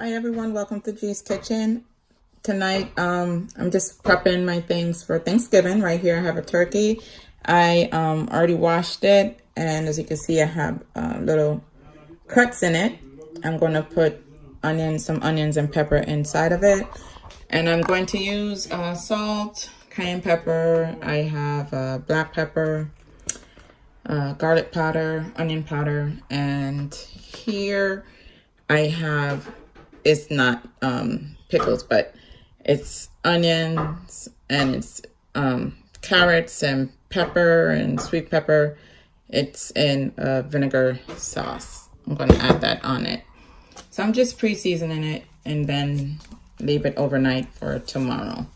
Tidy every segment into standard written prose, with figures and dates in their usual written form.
Hi everyone, welcome to G's Kitchen. Tonight, I'm just prepping my things for Thanksgiving. Right here I have a turkey. I already washed it, and as you can see I have little cuts in it. I'm going to put some onions and pepper inside of it. And I'm going to use salt, cayenne pepper. I have black pepper, garlic powder, onion powder, and here I have, it's not pickles, but it's onions and it's carrots and pepper and sweet pepper. It's in vinegar sauce. I'm going to add that on it. So I'm just pre-seasoning it and then leave it overnight for tomorrow.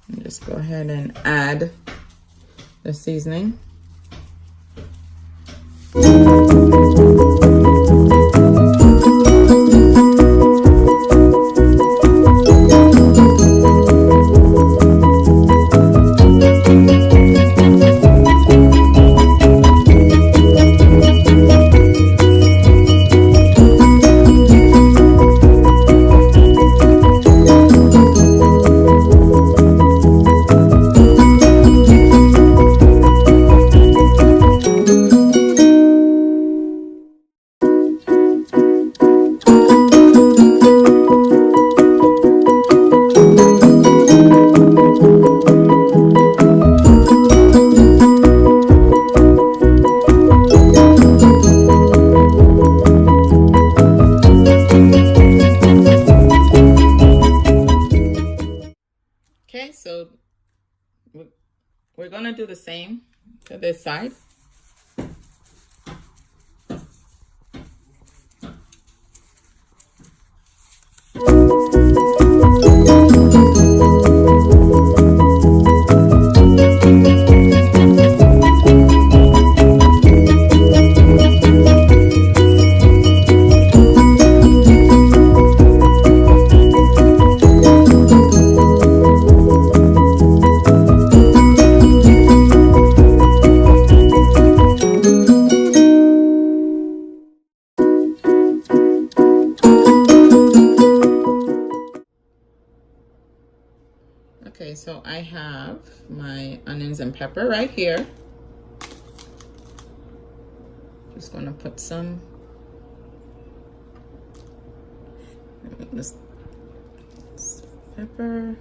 And just go ahead and add the seasoning. Okay, so we're gonna do the same to this side. Okay, so I have my onions and pepper right here. Just gonna put some this pepper.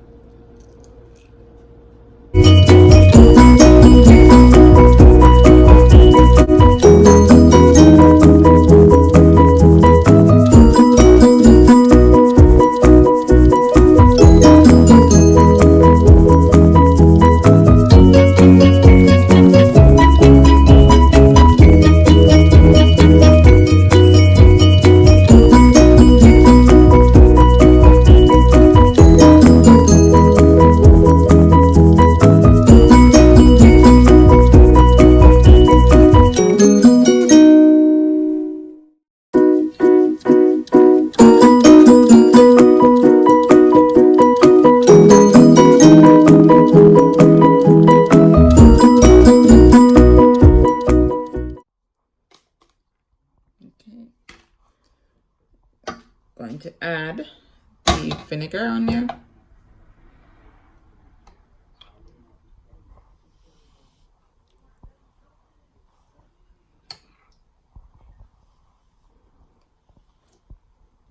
Going to add the vinegar on there.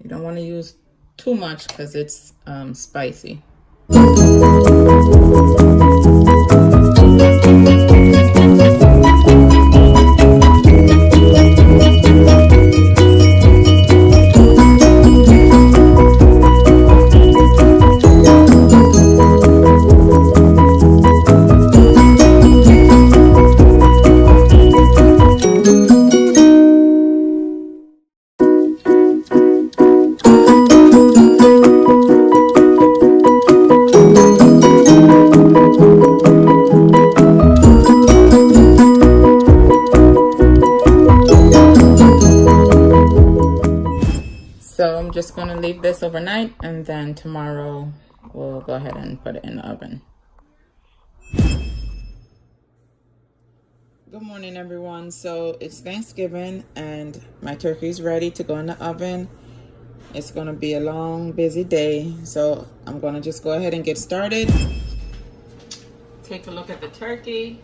You don't want to use too much because it's spicy. So I'm just going to leave this overnight, and then tomorrow we'll go ahead and put it in the oven. Good morning, everyone. So it's Thanksgiving and my turkey's ready to go in the oven. It's going to be a long, busy day. So I'm going to just go ahead and get started. Take a look at the turkey.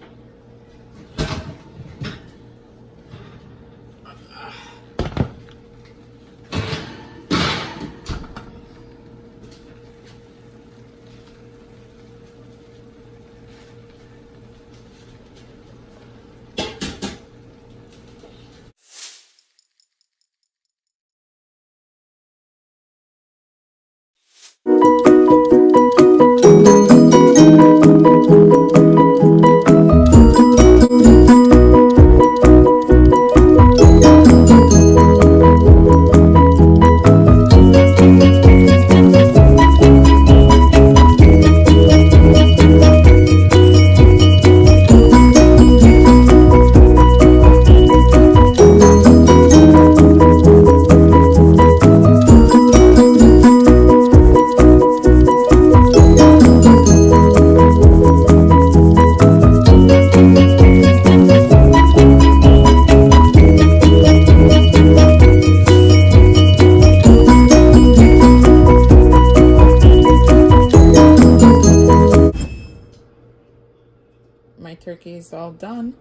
My turkey is all done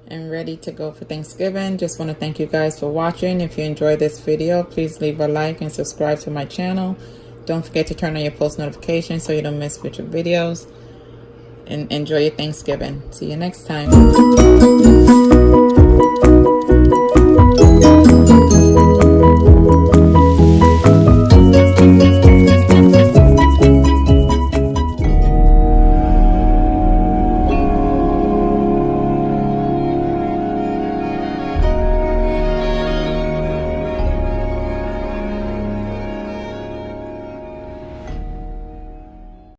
and ready to go for Thanksgiving. Just want to thank you guys for watching. If you enjoyed this video, please leave a like and subscribe to my channel. Don't forget to turn on your post notifications so you don't miss future videos. And enjoy your Thanksgiving. See you next time.